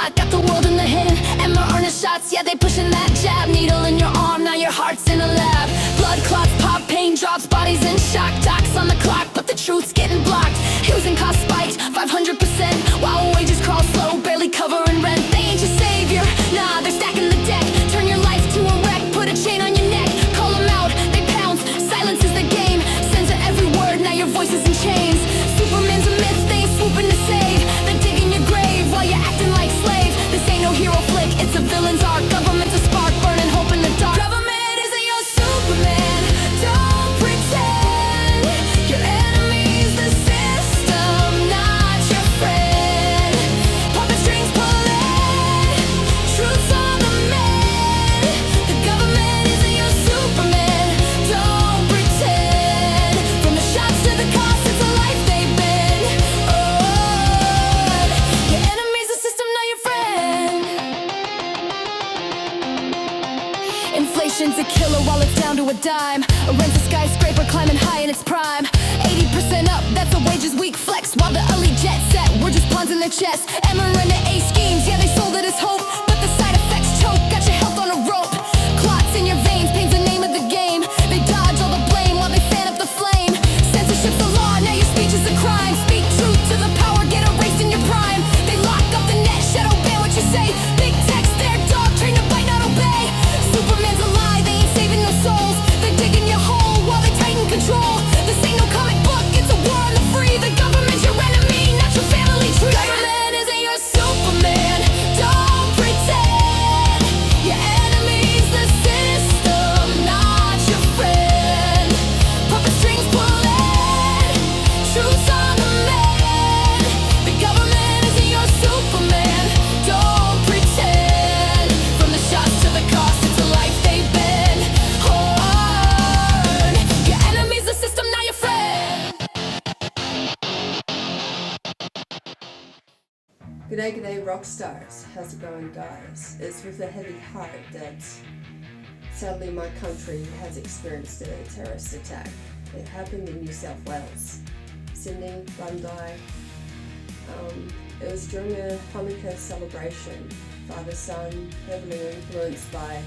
shot, got the world in the hand. And my earnest shots, yeah, they pushing that jab. Needle in your arm, now your heart's in a lab. Blood clots, pop, pain drops, bodies in shock. Docs on the clock, but the truth's getting blocked. Housing costs spiked 500%, while wages crawl slow, barely covering rent. They ain't your savior, nah, they're stacking the deck. Turn your life to a wreck, put a chain on your neck. Call them out, they pounce, silence is the game. Censor every word, now your voice is in chains. Superman's a myth, they ain't swooping to save. They're digging your grave while you're acting like slave. This ain't no hero flick, it's a villain's art. Government's a spark, burning hope in the dark. Government isn't your Superman, don't pretend. Your enemy's the system, not your friend. Puppet strings pulling, truth's on the mend. The government isn't your Superman, don't pretend. From the shots to the cops, it's a life they've been on. Your enemy's the system, not your friend. Inflation's a killer while it's down to a dime. A rent's a skyscraper climbing high in its prime. 80% up, that's a wages week flex. While the elite jet set, we're just pawns in their chest. Emerald A schemes, yeah, they sold it as hope, but the side effects choke, got your health on a rope. Clots in your veins, pain's the name of the game. They dodge all the blame while they fan up the flame. Censorship's the law, now your speech is a crime. Speak truth to the power, get erased in your prime. They lock up the net, shadow ban what you say. Big tech's their dog, train to bite, not obey. Superman's a lie, they ain't saving no souls. They're digging your hole while they tighten control. This ain't no comic book, it's a war on the free. The government's your enemy, not your family tree. Government isn't your Superman, don't pretend. Your enemy's the system, not your friend. Puppet strings pulling, truth's on the mend. The government isn't your Superman, don't pretend. From the shots to the cost, it's a life they've been on. Your enemy's the system, not your friend. G'day Rockstars, how's it going guys? It's with a heavy heart that sadly my country has experienced a terrorist attack. It happened in New South Wales, Sydney, Bondi. It was during a Hanukkah celebration. Father-son, heavily influenced by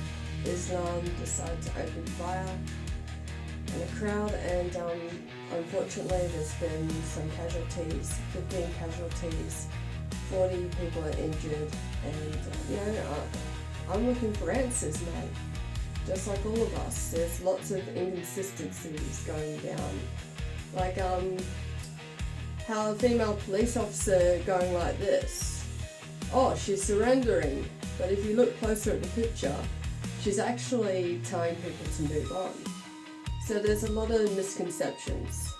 Islam, decided to open fire in a crowd, and unfortunately there's been some casualties, 15 casualties. 40 people are injured, and I'm looking for answers, mate. Just like all of us, there's lots of inconsistencies going down. Like how a female police officer going like this. Oh, she's surrendering, but if you look closer at the picture, she's actually telling people to move on. So there's a lot of misconceptions.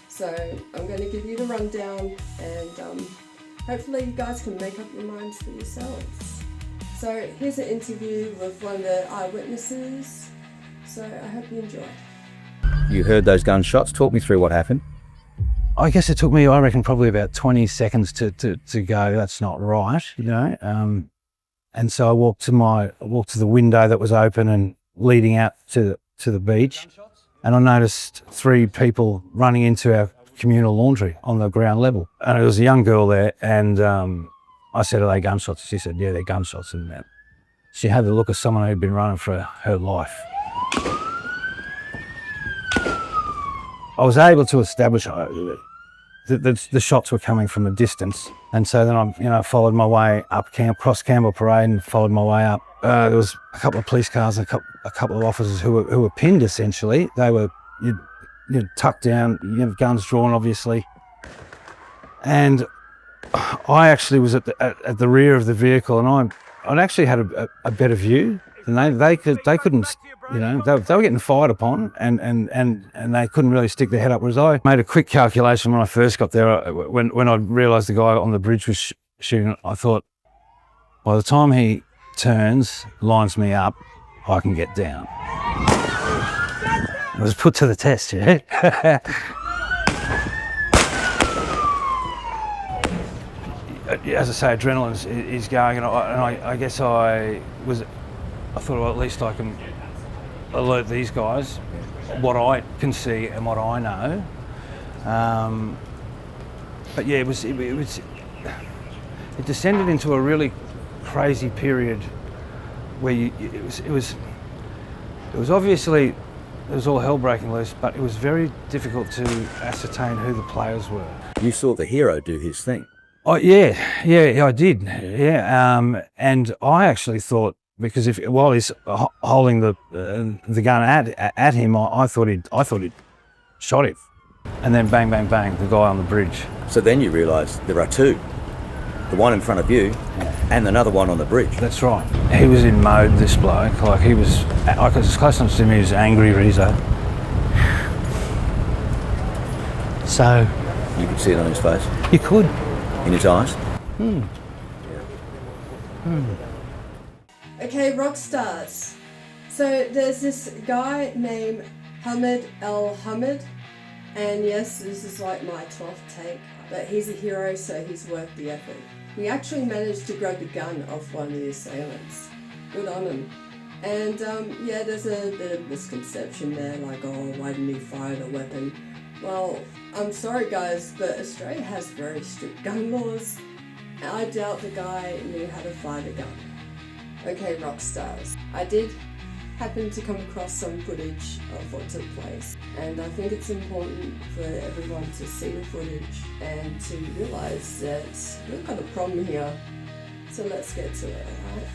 So I'm going to give you the rundown, and hopefully you guys can make up your minds for yourselves. So here's an interview with one of the eyewitnesses, so I hope you enjoy. You heard those gunshots. Talk me through what happened. I guess it took me, I reckon, probably about 20 seconds to go, that's not right, you know. And so I walked to the window that was open and leading out to the beach, and I noticed 3 people running into our communal laundry on the ground level. And there was a young girl there, and I said, "Are they gunshots?" She said, "Yeah, they're gunshots." And she had the look of someone who'd been running for her life. I was able to establish the shots were coming from a distance, and so then I followed my way up cross Campbell Parade and followed my way up. There was a couple of police cars and a couple of officers who were pinned essentially. They were tucked down, guns drawn obviously, and I actually was at the rear of the vehicle, and I'd actually had a better view than they couldn't. They were getting fired upon, and they couldn't really stick their head up. Whereas I made a quick calculation when I first got there. When I realised the guy on the bridge was shooting, I thought, by the time he turns, lines me up, I can get down. It was put to the test, yeah. As I say, adrenaline is going, and I guess I thought, well, at least I can alert these guys what I can see and what I know. But yeah, it descended into a really crazy period where it was obviously there was all hell breaking loose, but it was very difficult to ascertain who the players were. You saw the hero do his thing. Oh yeah, I did. Yeah, and I actually thought, because while he's holding the gun at him, I thought he'd shot him, and then bang, bang, bang, the guy on the bridge. So then you realise there are two. The one in front of you and another one on the bridge. That's right. He was in mode, this bloke. Like he was, as close enough to me, he was angry, Rizzo. So... You could see it on his face? You could. In his eyes? Okay, rock stars. So there's this guy named Hamid El-Hamid, and yes, this is like my 12th take, but he's a hero, so he's worth the effort. He actually managed to grab the gun off one of the assailants. Good on him. And yeah, there's a bit of misconception there, like, oh, why didn't he fire the weapon? Well, I'm sorry guys, but Australia has very strict gun laws. And I doubt the guy knew how to fire the gun. Okay, rock stars. I did happen to come across some footage of what took place, and I think it's important for everyone to see the footage and to realise that we've got a problem here. So let's get to it, alright?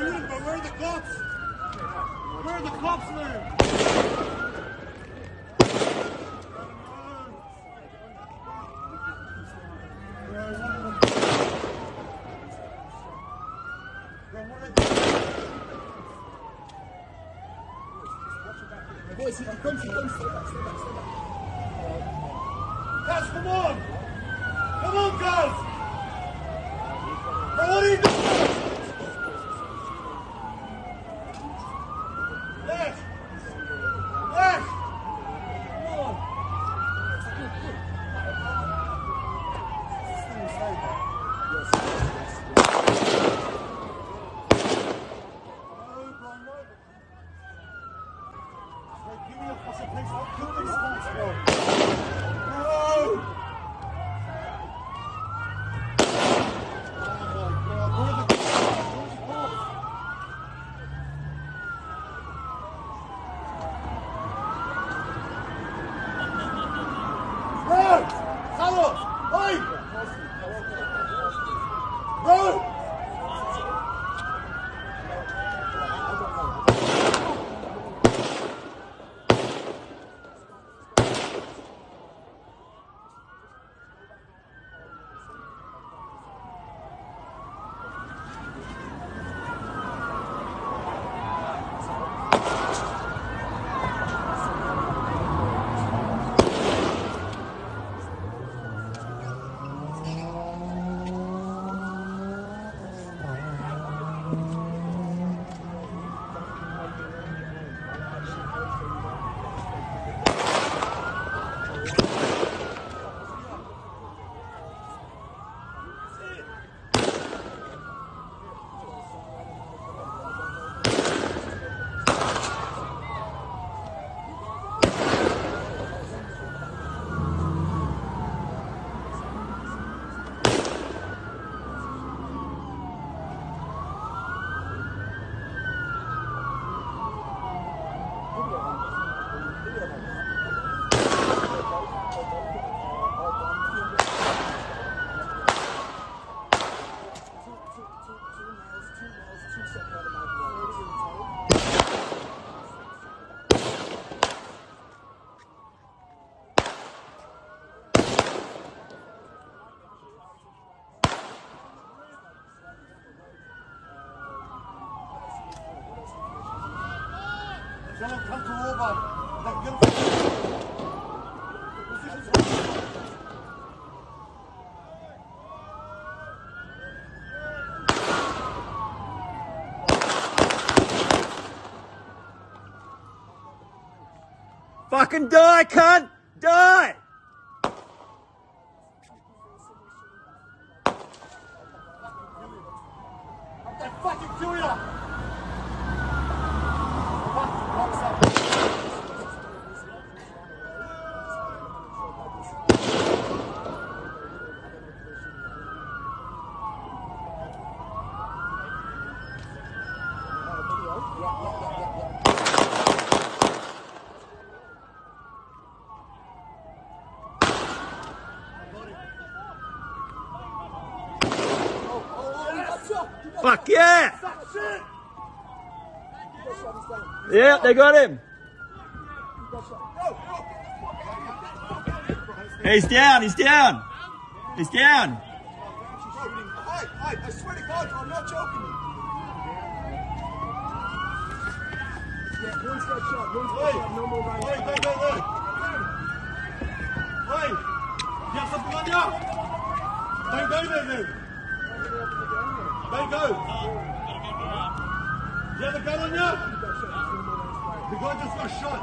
Where are the cops? Where are the cops, man? Boys, come back. Guys, come on! Come on, guys! Now, what are you doing? Left! Left! Come on! Give me a fucking place. I'll kill these guys, bro. No! Oh my God, where are Tell them come to over. They can get them. Fucking die, cunt! Die! They fucking kill ya! Fuck yeah! Yeah, they got him. He's down, he's down. He's down. Hey, I swear to God, I'm not joking. One's got shot, no more right. Hey, you have something on you? Don't go there then. Don't go. You have a gun on you? The guy just got shot.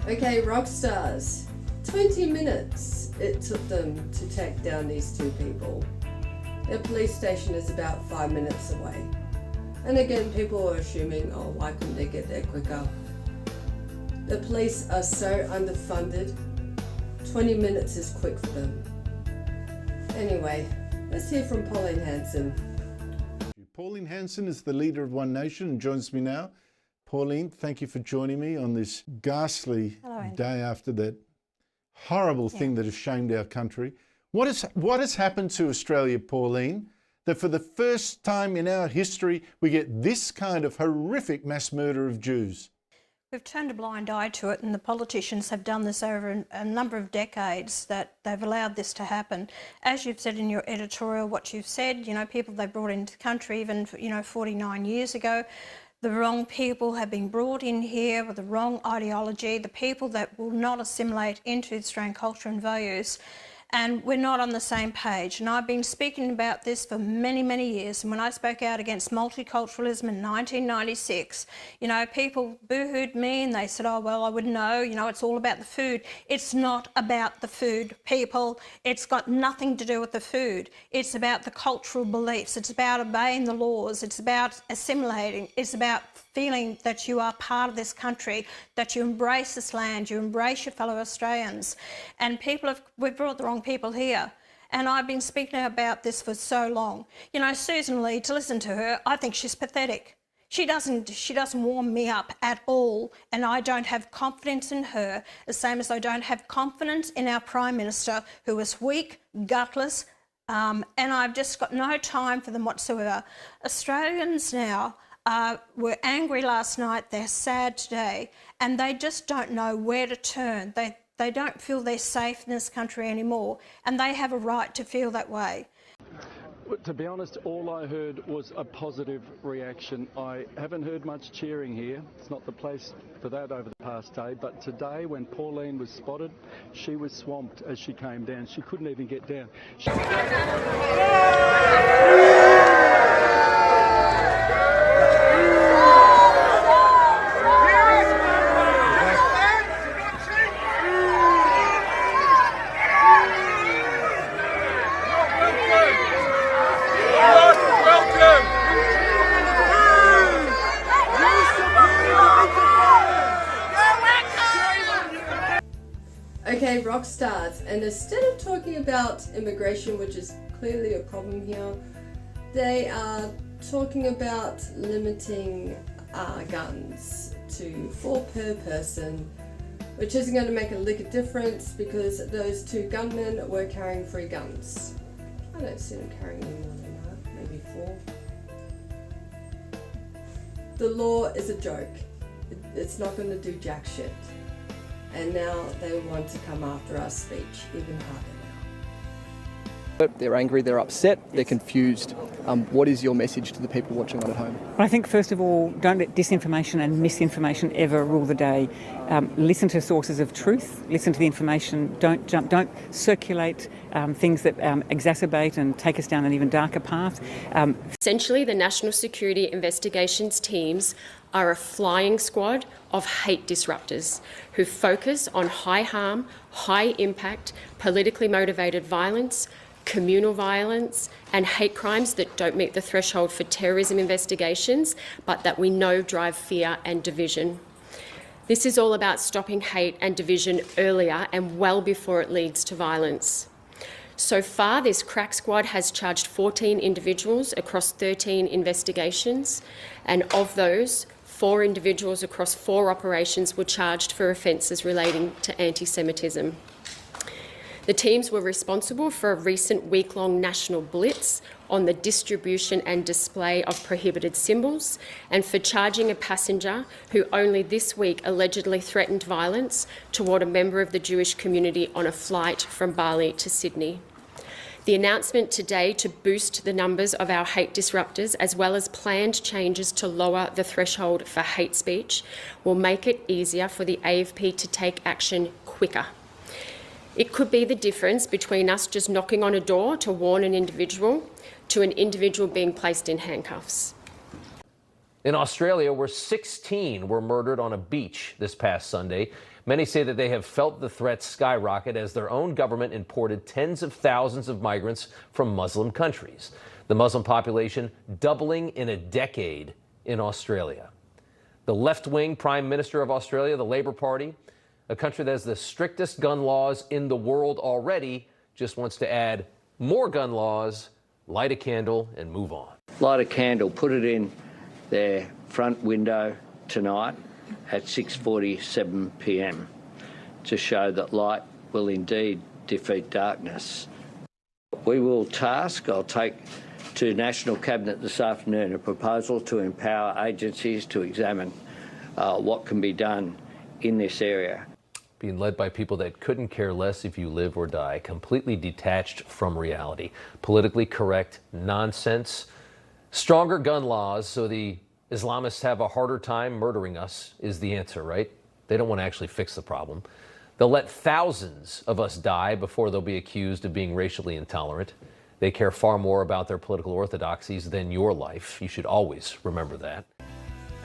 Okay, Rockstars. 20 minutes it took them to take down these two people. Their police station is about 5 minutes away. And again, people are assuming, oh, why couldn't they get there quicker? The police are so underfunded, 20 minutes is quick for them. Anyway, let's hear from Pauline Hanson. Pauline Hanson is the leader of One Nation and joins me now. Pauline, thank you for joining me on this ghastly day after that horrible thing that has shamed our country. What has happened to Australia, Pauline, that for the first time in our history we get this kind of horrific mass murder of Jews? We've turned a blind eye to it, and the politicians have done this over a number of decades, that they've allowed this to happen. As you've said in your editorial, what you've said, you know, people they brought into the country even, 49 years ago, the wrong people have been brought in here with the wrong ideology, the people that will not assimilate into Australian culture and values. And we're not on the same page. And I've been speaking about this for many, many years. And when I spoke out against multiculturalism in 1996, people boo-hooed me and they said, oh, well, I wouldn't know, it's all about the food. It's not about the food, people. It's got nothing to do with the food. It's about the cultural beliefs. It's about obeying the laws. It's about assimilating. It's about feeling that you are part of this country, that you embrace this land, you embrace your fellow Australians. And we've brought the wrong people here. And I've been speaking about this for so long. Susan Lee, to listen to her, I think she's pathetic. She doesn't warm me up at all, and I don't have confidence in her, the same as I don't have confidence in our Prime Minister, who is weak, gutless, and I've just got no time for them whatsoever. Australians now were angry last night, they're sad today, and they just don't know where to turn. They don't feel they're safe in this country anymore, and they have a right to feel that way. To be honest, all I heard was a positive reaction. I haven't heard much cheering here. It's not the place for that over the past day, but today when Pauline was spotted, she was swamped as she came down. She couldn't even get down. Okay, Rockstars, and instead of talking about immigration, which is clearly a problem here, they are talking about limiting guns to 4 per person, which isn't going to make a lick of difference because those 2 gunmen were carrying 3 guns. I don't see them carrying any more than that, maybe 4. The law is a joke. It's not going to do jack shit. And now they want to come after our speech even harder now. They're angry, they're upset, they're confused. What is your message to the people watching on at home? I think, first of all, don't let disinformation and misinformation ever rule the day. Listen to sources of truth, listen to the information, don't circulate things that exacerbate and take us down an even darker path. Essentially, the National Security Investigations teams are a flying squad of hate disruptors who focus on high harm, high impact, politically motivated violence, communal violence and hate crimes that don't meet the threshold for terrorism investigations, but that we know drive fear and division. This is all about stopping hate and division earlier and well before it leads to violence. So far, this crack squad has charged 14 individuals across 13 investigations, and of those, 4 individuals across 4 operations were charged for offences relating to anti-Semitism. The teams were responsible for a recent week-long national blitz on the distribution and display of prohibited symbols and for charging a passenger who only this week allegedly threatened violence toward a member of the Jewish community on a flight from Bali to Sydney. The announcement today to boost the numbers of our hate disruptors, as well as planned changes to lower the threshold for hate speech, will make it easier for the AFP to take action quicker. It could be the difference between us just knocking on a door to warn an individual to an individual being placed in handcuffs. In Australia, where 16 were murdered on a beach this past Sunday, many say that they have felt the threat skyrocket as their own government imported tens of thousands of migrants from Muslim countries. The Muslim population doubling in a decade in Australia. The left-wing Prime Minister of Australia, the Labor Party, a country that has the strictest gun laws in the world already, just wants to add more gun laws, light a candle, and move on. Light a candle, put it in their front window tonight at 6:47 p.m. to show that light will indeed defeat darkness. I'll take to National Cabinet this afternoon a proposal to empower agencies to examine what can be done in this area. Being led by people that couldn't care less if you live or die, completely detached from reality, politically correct nonsense. Stronger gun laws so the Islamists have a harder time murdering us is the answer, right? They don't want to actually fix the problem. They'll let thousands of us die before they'll be accused of being racially intolerant. They care far more about their political orthodoxies than your life. You should always remember that.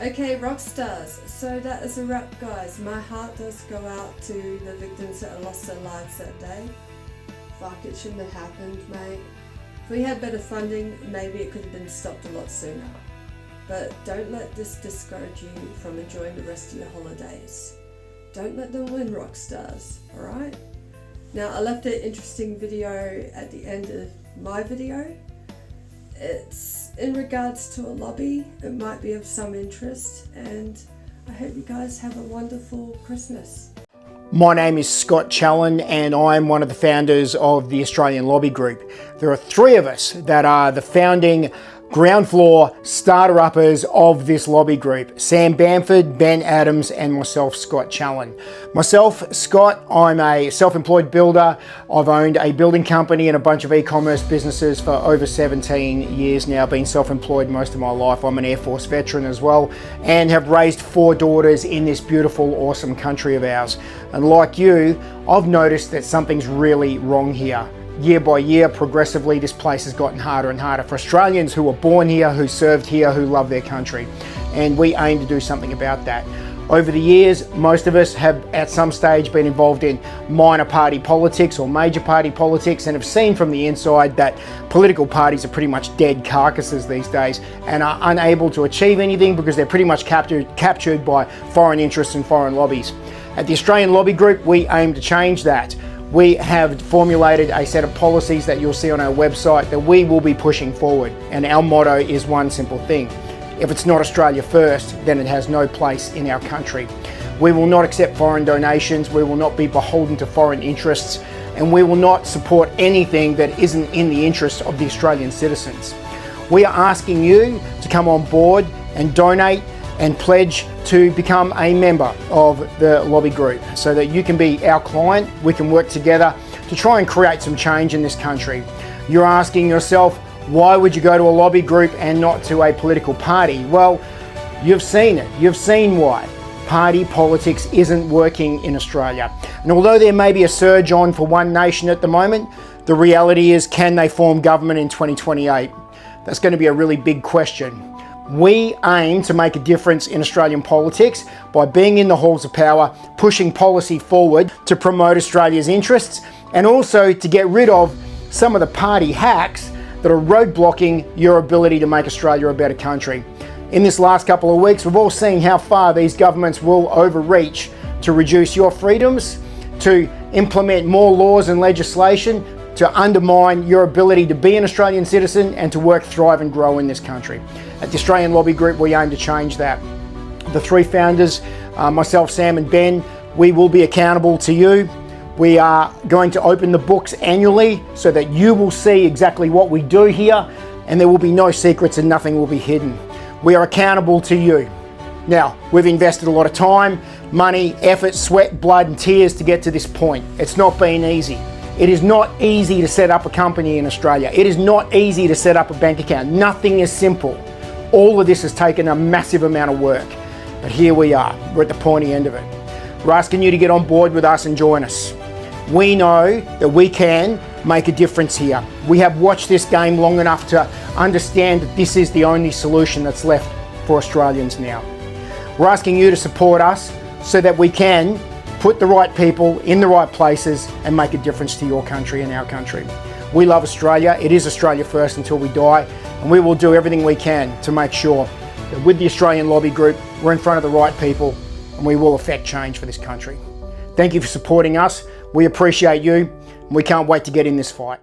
Okay, Rockstars, so that is a wrap, guys. My heart does go out to the victims that lost their lives that day. Fuck, it shouldn't have happened, mate. If we had better funding, maybe it could have been stopped a lot sooner. But don't let this discourage you from enjoying the rest of your holidays. Don't let them win, Rockstars, alright? Now, I left an interesting video at the end of my video. It's in regards to a lobby. It might be of some interest, and I hope you guys have a wonderful Christmas. My name is Scott Challen and I'm one of the founders of the Australian Lobby Group. There are three of us that are the founding ground floor starter-uppers of this lobby group. Sam Bamford, Ben Adams and myself, Scott Challen. Myself, Scott, I'm a self-employed builder. I've owned a building company and a bunch of e-commerce businesses for over 17 years now, been self-employed most of my life. I'm an Air Force veteran as well and have raised 4 daughters in this beautiful, awesome country of ours. And like you, I've noticed that something's really wrong here. Year by year, progressively, this place has gotten harder and harder for Australians who were born here, who served here, who love their country. And we aim to do something about that. Over the years, most of us have at some stage been involved in minor party politics or major party politics and have seen from the inside that political parties are pretty much dead carcasses these days and are unable to achieve anything because they're pretty much captured by foreign interests and foreign lobbies. At the Australian Lobby Group, we aim to change that. We have formulated a set of policies that you'll see on our website that we will be pushing forward. And our motto is one simple thing. If it's not Australia first, then it has no place in our country. We will not accept foreign donations, we will not be beholden to foreign interests, and we will not support anything that isn't in the interests of the Australian citizens. We are asking you to come on board and donate and pledge to become a member of the lobby group so that you can be our client. We can work together to try and create some change in this country. You're asking yourself, why would you go to a lobby group and not to a political party? Well, you've seen it. You've seen why. Party politics isn't working in Australia. And although there may be a surge on for One Nation at the moment, the reality is, can they form government in 2028? That's going to be a really big question. We aim to make a difference in Australian politics by being in the halls of power, pushing policy forward to promote Australia's interests and also to get rid of some of the party hacks that are roadblocking your ability to make Australia a better country. In this last couple of weeks, we've all seen how far these governments will overreach to reduce your freedoms, to implement more laws and legislation, to undermine your ability to be an Australian citizen and to work, thrive and grow in this country. At the Australian Lobby Group, we aim to change that. The 3 founders, myself, Sam and Ben, we will be accountable to you. We are going to open the books annually so that you will see exactly what we do here and there will be no secrets and nothing will be hidden. We are accountable to you. Now, we've invested a lot of time, money, effort, sweat, blood and tears to get to this point. It's not been easy. It is not easy to set up a company in Australia. It is not easy to set up a bank account. Nothing is simple. All of this has taken a massive amount of work. But here we are. We're at the pointy end of it. We're asking you to get on board with us and join us. We know that we can make a difference here. We have watched this game long enough to understand that this is the only solution that's left for Australians now. We're asking you to support us so that we can put the right people in the right places and make a difference to your country and our country. We love Australia. It is Australia first until we die, and we will do everything we can to make sure that with the Australian Lobby Group, we're in front of the right people and we will affect change for this country. Thank you for supporting us. We appreciate you, and we can't wait to get in this fight.